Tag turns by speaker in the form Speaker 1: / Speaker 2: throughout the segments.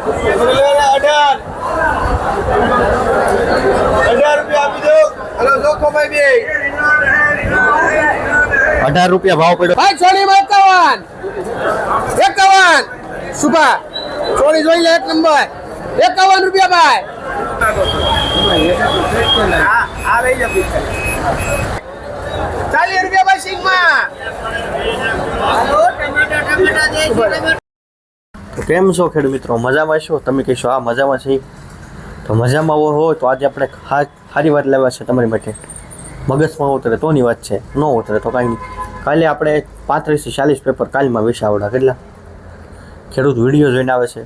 Speaker 1: ₹18 ભાવ પડ્યો
Speaker 2: ભાઈ. છોડી 51 સુભા છોડી જોઈ લે, એક નંબર. ₹51 ભાઈ. ₹40 ભાઈ સિંગમાં.
Speaker 1: તો કેમ છો ખેડૂત મિત્રો? મજામાં છો? તમે કહેશો હા મજામાં છે. તો મજામાં હોય તો આજે આપણે સારી વાત લાવ્યા છે તમારી માટે. મગજમાં ઉતરે તોની વાત છે, ન ઉતરે તો કાંઈ નહીં. કાલે આપણે 35 થી 40 પેપર કાલમાં વેચાવડા કેટલા ખેડૂત વિડીયો જોઈને આવે છે.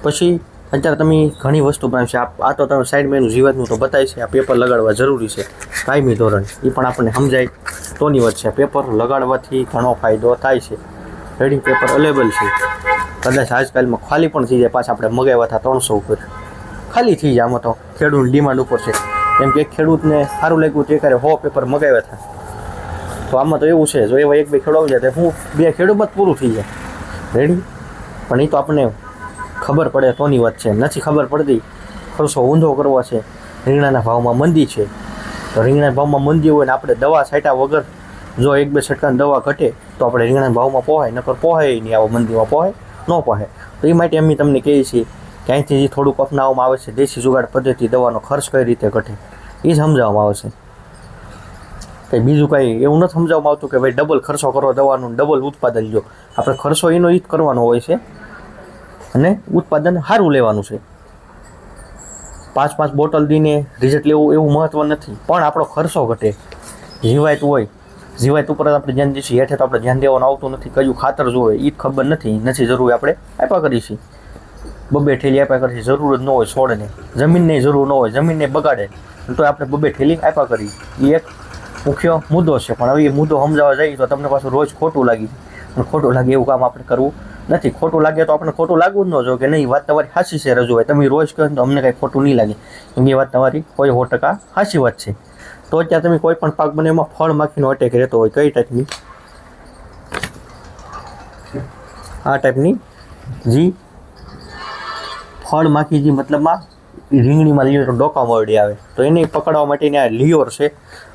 Speaker 1: પછી અત્યારે તમે ઘણી વસ્તુ બનાવી છે. આ તો તમે સાઈડ મેનું જીવાતનું તો બતાવી છે. આ પેપર લગાડવા જરૂરી છે કાયમી ધોરણ, એ પણ આપણને સમજાય તોની વાત છે. પેપર લગાડવાથી ઘણો ફાયદો થાય છે. રેડી પેપર અવેલેબલ છે. કદાચ આજકાલમાં ખાલી પણ થઈ જાય. પાછા આપણે મગાવ્યા હતા 300 ઉપર ખાલી થઈ જાય. આમાં તો ખેડૂતની ડિમાન્ડ ઉપર છે. કેમ કે એક ખેડૂતને સારું લાગ્યું તે કરે 100 પેપર મગાવ્યા હતા. તો આમાં તો એવું છે, જો એવા 1-2 ખેડૂત આવી જાય તો હું 2 ખેડૂતમાં જ પૂરું થઈ જાય. રેડી પણ એ તો આપણને ખબર પડે તોની વાત છે. નથી ખબર પડતી, ખર્ચો ઊંધો કરવો છે. રીંગણાના ભાવમાં મંદી છે, તો રીંગણાના ભાવમાં મંદી હોય ને આપણે દવા છાંટ્યા વગર જો 1-2 છટકાની દવા ઘટે તો આપણે રીંગણાના ભાવમાં પોહાય, નકર પોહાય નહીં. આવો મંદીમાં પોહાય ન પોહાય. તો એ માટે અમે તમને કહીએ છીએ ક્યાંયથી જે થોડુંક અપનાવવામાં આવે છે દેશી જુગાડ પદ્ધતિ, દવાનો ખર્ચ કઈ રીતે ઘટે એ સમજાવવામાં આવે છે. કંઈ બીજું કાંઈ એવું નથી સમજાવવામાં આવતું કે ભાઈ ડબલ ખર્ચો કરો દવાનું, ડબલ ઉત્પાદન લો. આપણે ખર્ચો એનો જ કરવાનો હોય છે અને ઉત્પાદન સારું લેવાનું છે. 5 બોટલ દઈને રિઝલ્ટ લેવું એવું મહત્વ નથી, પણ આપણો ખર્ચો ઘટે. જીવાત હોય, જીવાત ઉપર આપણે ધ્યાન દઈશું, હેઠે તો આપણે ધ્યાન દેવાનું આવતું નથી. કયું ખાતર જોવે એ જ ખબર નથી જરૂર આપણે આપ્યા કરીશું. 2 ઠેલી આપ્યા કરીશું, જરૂર જ ન હોય છોડને. જમીનને જરૂર ન હોય, જમીનને બગાડે તો આપણે 2 ઠેલી આપ્યા કરી. એ એક મુખ્ય મુદ્દો છે. પણ હવે એ મુદ્દો સમજાવવા જઈએ તો તમને પાછું રોજ ખોટું લાગી. અને ખોટું લાગે એવું કામ આપણે કરવું નથી. ખોટું લાગે તો આપણે ખોટું લાગવું જ ન જોઈએ કે નહીં વાત તમારી સાચી છે રજૂ. તમે રોજ કહો તો અમને કાંઈ ખોટું નહીં લાગે, કેમ કે એ વાત તમારી 100% સાચી વાત છે. તો અત્યારે તમે કોઈ પણ પાક બને એમાં ફળ માખીનો અટેક રહેતો હોય, કઈ ટાઈપની? આ ટાઈપની જી ફળ માખી જે મતલબમાં રીંગણીમાં લીયો ડોકા મરડી આવે તો એને પકડવા માટેની આ લીયોર છે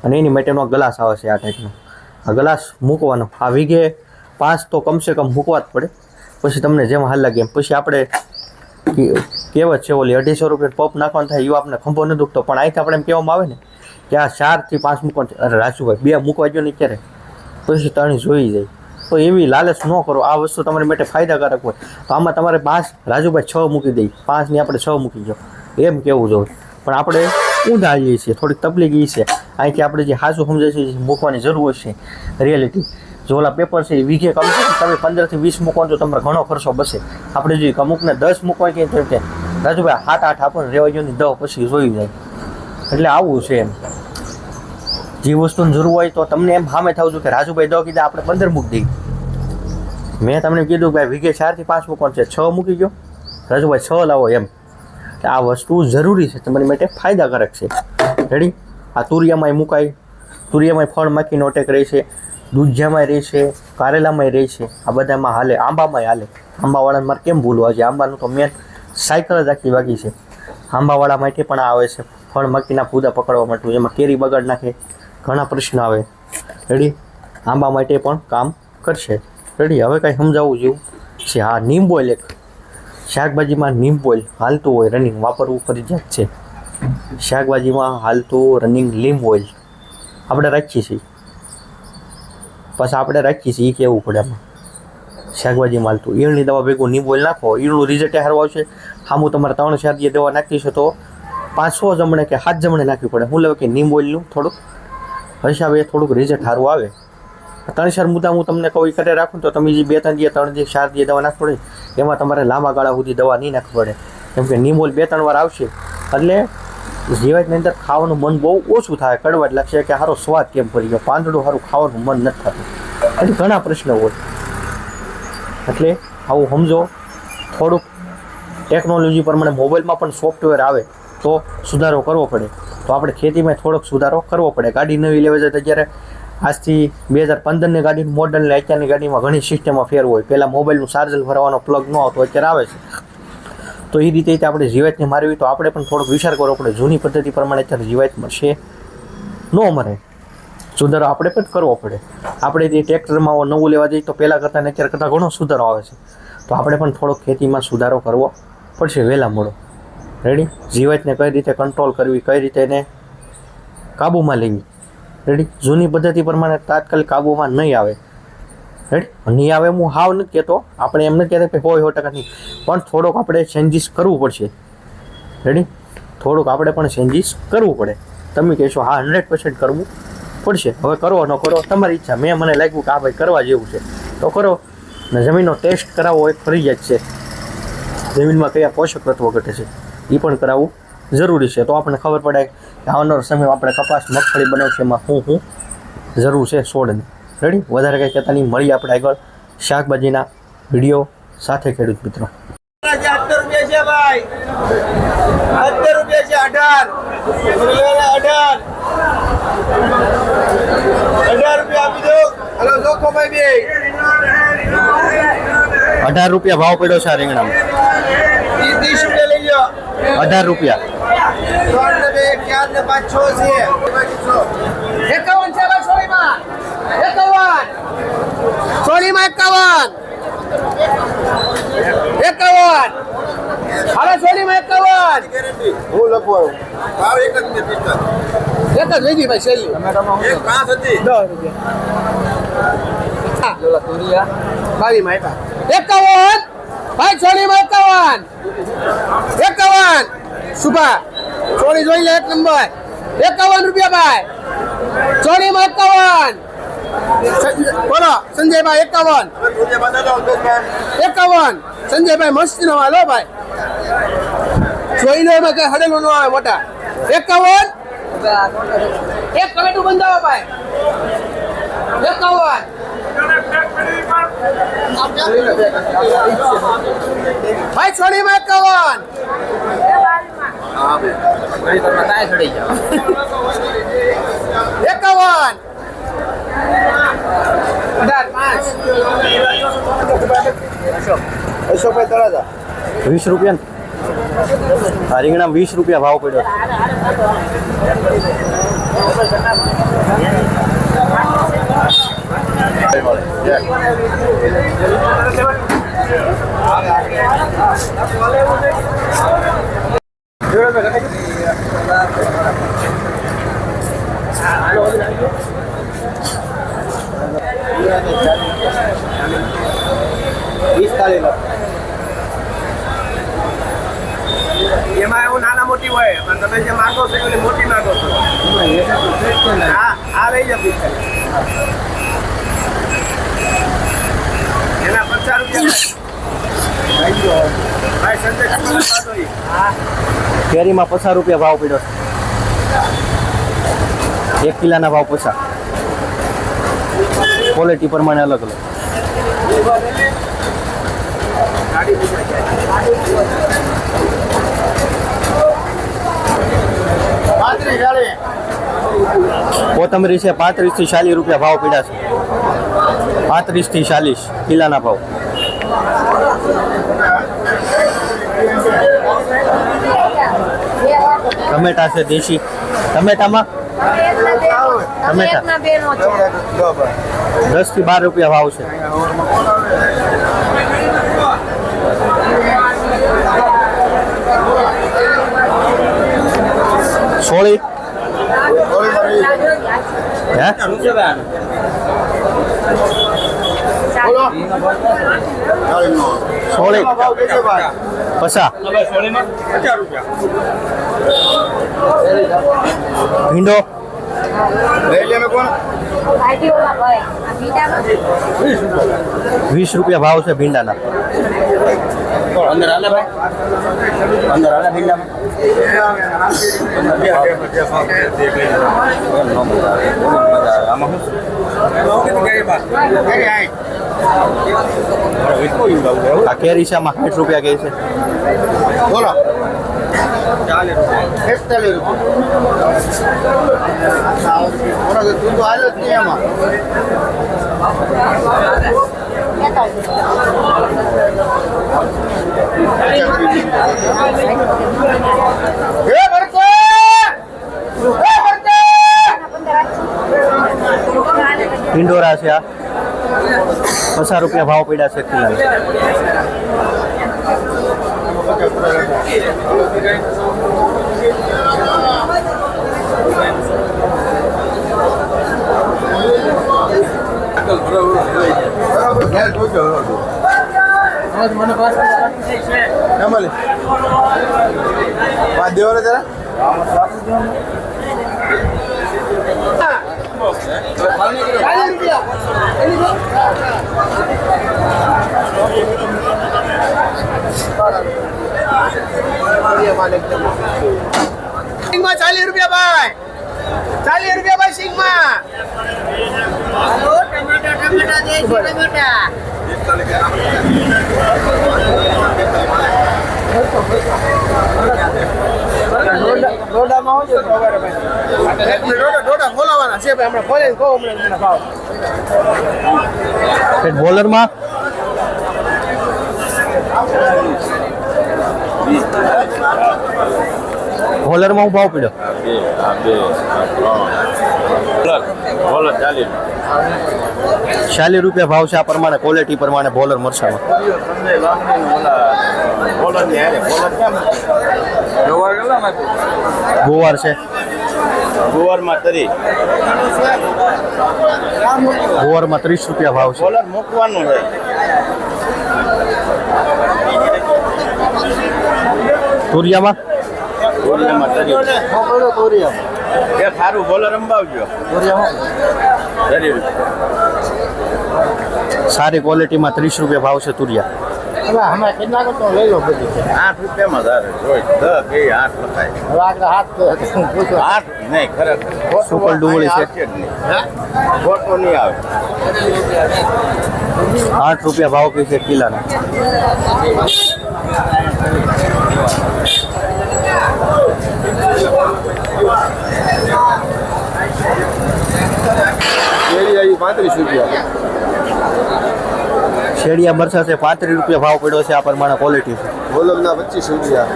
Speaker 1: અને એની માટેનો ગ્લાસ આવે છે. આ ટાઈપનો આ ગ્લાસ મૂકવાનો. આ વીઘે 5 તો કમસે કમ મૂકવા જ પડે. પછી તમને જેમ હાલ લાગે એમ. પછી આપણે કહેવત છે ઓલી 250 પપ નાખવાનું થાય એવું આપણને ખંભો ન દુખતો, પણ અહીંથી આપણે એમ કહેવામાં આવે ને કે આ 4 થી 5 મૂકવાનું છે. અરે રાજુભાઈ 2 મૂકવા જો ને ક્યારે, પછી 3 જોઈ જાય. તો એવી લાલચ ન કરો. આ વસ્તુ તમારી માટે ફાયદાકારક હોય તો આમાં તમારે 5 રાજુભાઈ 6 મૂકી દઈ, 5 ની આપણે 6 મૂકી જાઓ એમ કેવું જોઈએ. પણ આપણે ઊંધા જઈએ છીએ, થોડીક તકલીફ એ છે. અહીંથી આપણે જે સાચું સમજાય છે મૂકવાની જરૂર છે રિયાલિટી. જો ઓલા પેપર છે એ વીઘે કમ છે તમે 15 થી 20 મૂકવાનું તો તમારે ઘણો ખર્ચો બસે. આપણે જોઈએ અમુકને 10 મૂકવા કે રાજુભાઈ 7-8 આપણને રેવા જો ની 10 પછી જોઈ જાય. એટલે આવું છે એમ. જે વસ્તુની જરૂર હોય તો તમને એમ સામે થવું જોઈએ કે રાજુભાઈ 10 કીધા આપણે 15 મૂકી દઈએ. મેં તમને કીધું કે વીઘે 4 થી 5 મૂકવાનું છે, 6 મૂકી ગયો રાજુભાઈ 6 લાવો એમ. આ વસ્તુ જરૂરી છે, તમારી માટે ફાયદાકારક છે. રેડી આ તુરિયામાંય મુકાય, તુરિયામાંય ફળ માખીનો અટેક રહે છે, દૂધિયામાંય રહે છે, કારેલામાંય રહે છે. આ બધામાં હાલે, આંબામાંય હાલે. આંબાવાળાને મારે કેમ ભૂલવા છે? આંબાનું તો મેન સાયકલ જ આખી બાકી છે. આંબાવાળા માટે પણ આવે છે ફળ માખીના પૂદા પકડવા માટે. એમાં કેરી બગાડ નાખે, ઘણા પ્રશ્ન આવે. રેડી આંબા માટે પણ કામ કરશે. રેડી હવે કાંઈ સમજાવવું જેવું છે? હા, નીમ ઓઇલ એક શાકભાજીમાં નીમ ઓઇલ હાલતું હોય, રનિંગ વાપરવું ફરજિયાત છે. શાકભાજીમાં હાલતું રનિંગ લીમ ઓઇલ આપણે રાખીએ છીએ. પછી આપણે રાખીએ છીએ એ કહેવું પડે. આમાં શાકભાજીમાં હાલતું ઈયળની દવા ભેગું નીમ ઓઇલ નાખો, ઈયળનું રિઝલ્ટ સારું આવશે. સામું તમારે 3-4 જે દવા નાખીશું તો 500 જમણે કે 7 જમણે નાખવી પડે. હું લેવા કે નીમ ઓઇલનું થોડુંક હિસાબે થોડુંક રિઝલ્ટ સારું આવે. 3-4 મુદ્દા હું તમને કહું કરે રાખું તો તમે જે 2-3 દિવસ 3 દિવસ 4 દિવસ દવા નાખવી પડે એમાં તમારે લાંબા ગાળા સુધી દવા નહીં નાખવી પડે. કેમ કે નીમ ઓઇલ 2-3 વાર આવશે એટલે જીવાતની અંદર ખાવાનું મન બહુ ઓછું થાય, કડવાટ લાગશે કે સારો સ્વાદ કેમ પડી ગયો, પાંદડું સારું ખાવાનું મન નથી થતું. એટલે ઘણા પ્રશ્નો હોય. એટલે આવું સમજો. થોડુંક ટેકનોલોજી પ્રમાણે મોબાઈલમાં પણ સોફ્ટવેર આવે તો સુધારો કરવો પડે. તો આપણે ખેતીમાં થોડોક સુધારો કરવો પડે. ગાડી નવી લેવા જાય તો જ્યારે આજથી 2015ની ગાડીનું મોડલને અત્યારની ગાડીમાં ઘણી સિસ્ટમમાં ફેર હોય. પહેલાં મોબાઈલનું ચાર્જર ભરવાનો પ્લગ ન આવતો, અત્યારે આવે છે. તો એ રીતે આપણે જીવાતને મારવી તો આપણે પણ થોડોક વિચાર કરવો પડે. જૂની પદ્ધતિ પ્રમાણે અત્યારે જીવાત મળશે ન મરે, સુધારો આપણે પણ કરવો પડે. આપણે જે ટ્રેક્ટરમાં નવું લેવા જઈએ તો પહેલાં કરતાં અત્યારે કરતાં ઘણો સુધારો આવે છે. તો આપણે પણ થોડોક ખેતીમાં સુધારો કરવો પડશે વહેલા મોડો. રેડી? જીવાતને કઈ રીતે કંટ્રોલ કરવી, કઈ રીતે એને કાબૂમાં લેવી. રેડી? જૂની પદ્ધતિ પ્રમાણે તાત્કાલિક કાબૂમાં નહીં આવે. રેડી? નહીં આવે હું હાવ નથી કહેતો, આપણે એમ નથી કહેતા કે 100% નહીં, પણ થોડોક આપણે ચેન્જીસ કરવું પડશે. રેડી? થોડુંક આપણે પણ ચેન્જીસ કરવું પડે. તમે કહેશો હા 100% કરવું પડશે. હવે કરો ન કરો તમારી ઈચ્છા. મને લાગ્યું કે આ ભાઈ કરવા જેવું છે તો કરો. ને જમીનનો ટેસ્ટ કરાવવો એક ફરજિયાત છે. જમીનમાં કયા પોષક તત્વો ઘટે છે એ પણ કરાવવું જરૂરી છે. તો આપણને ખબર પડે કે આવનાર સમયમાં આપણે કપાસ મગફળી બનાવશે એમાં શું જરૂર છે છોડની. રેડી? વધારે કંઈ કહેતા નહીં, મળીએ આપણે આગળ શાકભાજીના વિડીયો સાથે ખેડૂત મિત્રો.
Speaker 2: 18 રૂપિયા છે ભાઈ, 18 રૂપિયા છે. 18 રૂપિયા આપી દો. હલો જોખો ભાઈ બે
Speaker 1: 18 રૂપિયા ભાવ પડ્યો છે આ રીંગણામાં.
Speaker 2: 30 રૂપિયા લઈ લો.
Speaker 1: 18 રૂપિયા.
Speaker 2: 3 ને 2 4 ને 5 6 છે. 51 છે ભાઈ સોળીમાં. 51 સોળીમાં 51. 51 હાલો સોળીમાં 51. હું લખવાનું ભાવ એક જ ને 45 એક જ લીધી ભાઈ છેલ્લી. એક 5 હતી 10 રૂપિયા. જોલા તુરિયા 22 માં આપ્યા. 51 ભાઈ સોળીમાં 51. 51 સુભા સોળી જોઈ લે એક નંબર. 51 રૂપિયા ભાઈ સોળીમાં 51. બોલો સંજયભાઈ 51. 51 સંજયભાઈ મસ્તી નો હાલો ભાઈ. જોઈ લો એમાં કઈ હડેલું ન આવે મોટા. 51 એક કમેટું બંધાવો ભાઈ. 51 ભાઈ છોડીમાં 51.
Speaker 1: 20 રૂપિયા. આ રીંગણા 20 રૂપિયા ભાવ પડ્યો.
Speaker 2: એમાં એવું નાના મોટી હોય પણ તમે જે માંગો છો એ મોટી માંગો છો. આ રહી જાય એના 50 રૂપિયા ભાઈ સંજય.
Speaker 1: કેરીમાં 50 રૂપિયા ભાવ પડ્યો. 1 કિલોના ભાવ 50. ક્વોલિટી પ્રમાણે અલગ અલગ. કોથમરી છે 35 થી 40 રૂપિયા ભાવ પડ્યા છે. 35 થી 40 કિલોના ભાવ. ટમેટા છે દેશી. ટમેટામાં ટમેટા 10 થી 12 રૂપિયા ભાવ છે. સોળી હે સોળી 50. ભીંડો 20 રૂપિયા ભાવ છે ભીંડાના. અંદર આલે ભાઈ, અંદર આલે ભીંડામાં. આ કેરી છે આમાં 60 રૂપિયા કહે છે.
Speaker 2: બોલો 41 રૂપિયા. તું તો આવ્યો જ નહીં એમાં.
Speaker 1: પિંડોરા છે આ 50 રૂપિયા ભાવ પડ્યા છે કિલો.
Speaker 2: સિંગમાં 40 રૂપિયા ભાઈ, 40 રૂપિયા ભાઈ સિંગમાં. ડોડા ખોલાવાના છે ભાઈ, હમણાં ખોલીને કહો હમણાં ભાવ.
Speaker 1: બોલરમાં બોલરમાં હું ભાવ પડ્યો? 40 રૂપિયા ભાવ છે. આ પ્રમાણે ક્વોલિટી પ્રમાણે બોલર મરસામાં. ગુવાર છે,
Speaker 3: ગુવારમાં તરી
Speaker 1: ગુવારમાં 30 રૂપિયા ભાવ છે.
Speaker 3: બોલર મૂકવાનું છે.
Speaker 1: તુરિયામાં
Speaker 3: ગુવારમાં તરી એ સારું બોલર અંબાવજો. તરી
Speaker 1: સારી ક્વોલિટીમાં 30 રૂપિયા ભાવ છે તુરિયા.
Speaker 3: 8 રૂપિયામાં ધારે જોઈ 10 કે 8 લખાય. 8 નહીં ખરેખર
Speaker 1: સુપર ડુંગળી છે.
Speaker 3: આવશે જ નહીં. ખોટો નહીં આવે.
Speaker 1: 8 રૂપિયા ભાવ કહે છે કિલાના. શેડિયા મરચા છે 35 રૂપિયા ભાવ પડ્યો છે. આ પ્રમાણે ક્વોલિટી છે.
Speaker 2: બોલમના 25 રૂપિયા.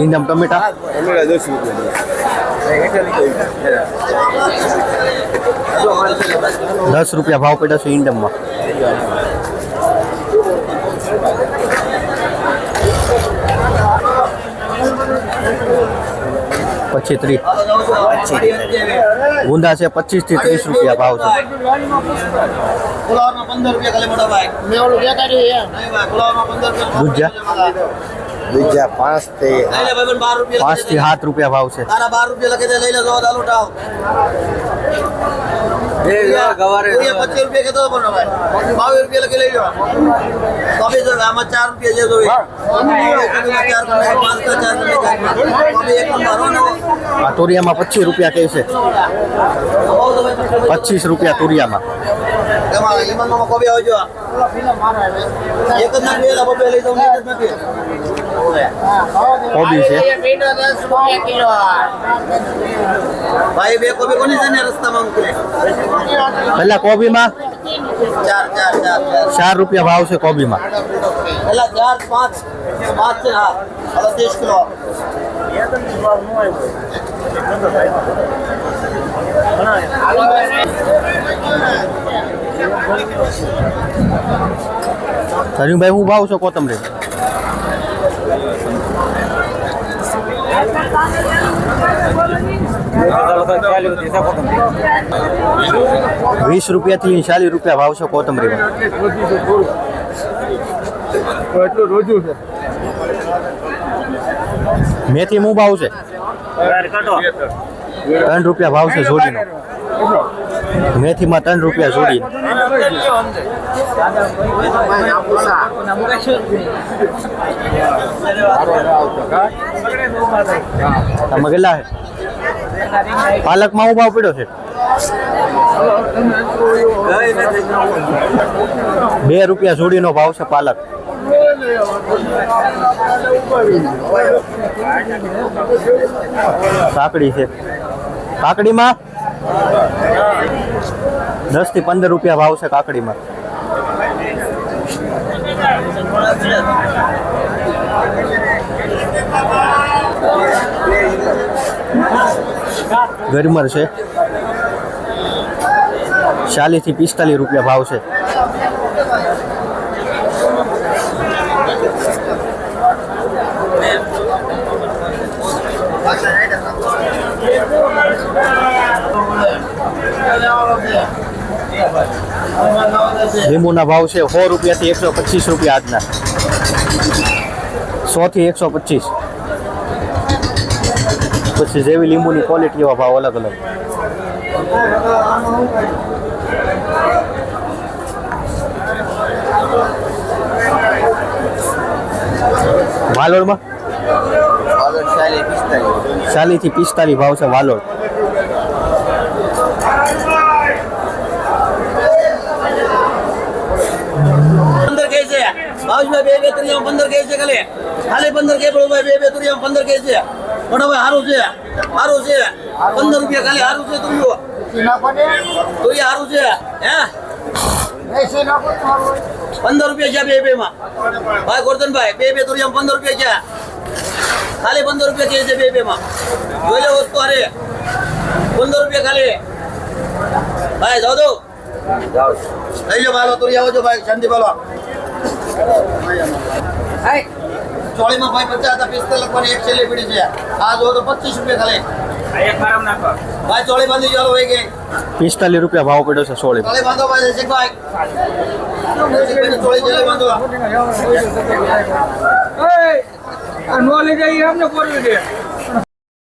Speaker 1: ઈંડમ ટમેટા
Speaker 2: 10 રૂપિયા.
Speaker 1: 10 રૂપિયા ભાવ પડ્યો છે ઈંડમમાં. પછી 30 ગુંદા છે 25 થી 30 રૂપિયા ભાવ છે. ગુજ્જા
Speaker 3: બીજા 5 થી
Speaker 1: 7 રૂપિયા ભાવ છે.
Speaker 3: ગવારે
Speaker 2: 25 રૂપિયા કહેતો પણ ભાઈ 22 રૂપિયા લખી લઈ લો. તો બી જો આમાં 4 રૂપિયા જે જોઈ 4
Speaker 1: આ તુરિયામાં 25 રૂપિયા કહે છે. 25 રૂપિયા તુરિયામાં.
Speaker 2: એમાં કોબી આવજો એક જ ના પેલા બબે લઈ જાઉં એક જ નથી.
Speaker 1: કોબી છે
Speaker 2: ભાઈ બે કોબી કોની છે ને રસ્તામાં મૂકે.
Speaker 1: પેલા કોબીમાં
Speaker 2: 4
Speaker 1: 4 રૂપિયા ભાવ છે કોબીમાં.
Speaker 2: પેલા 4 5 છે હા હવે 30 કિલો.
Speaker 1: ધન્યુભાઈ હું ભાવ છે કોથમરી? 20 રૂપિયાથી 40 રૂપિયા ભાવ છે કોથમરીમાં. મેથી હું ભાવ છે? 3 રૂપિયા ભાવ છે જોડીનો. મેથીમાં 3 રૂપિયા જોડી. તમે કેટલા છે? પાલકમાં હું ભાવ પડ્યો છે? 2 રૂપિયા જોડીનો ભાવ છે પાલક. કાકડી છે. કાકડીમાં 10 થી 15 રૂપિયા ભાવ છે કાકડીમાં. ગરમર છે 40 થી 45 રૂપિયા ભાવ છે. લીંબુના ભાવ છે 100 રૂપિયાથી 125 રૂપિયા આજના. 100 થી 125. પછી જેવી લીંબુની ક્વોલિટી એવા ભાવ અલગ અલગ. વાલોડમાં 40 થી 45 ભાવ છે વાલોડ.
Speaker 4: ભાઈ 15 કે છે ખાલી 15 કે ભાઈ 2 તુરિયા 15 કે છે પણ હવે સારું છે 15 રૂપિયા ખાલી સારું છે તુરિયો સારું છે હે 15 રૂપિયા છે બે માં ભાઈ ગોરધનભાઈ બે તુરિયા 15 રૂપિયા છે ખાલી 15 રૂપિયા કે છે બે માં જોઈ લે વસ્તુ અરે 15 રૂપિયા ખાલી ભાઈ જાવ દો લઈ લો ભાઈ તુરિયા આવજો ભાઈ શાંતિ બોલો ચોળીમાં ભાઈ 50 હતા 45 લખવાની એક છેલ્લી પડી છે આ જો તો 25 રૂપિયા ખાલી એક બારમ નાખો ભાઈ ચોળી બાંધી ચાલો હોય ગઈ
Speaker 1: 45 રૂપિયા ભાવ પડ્યો છે સોળી.
Speaker 4: ચોળી બાંધો ભાઈ શેખભાઈ ચોળી જેલે બાંધો
Speaker 2: નો લઈ જાય અમને બોલવી દે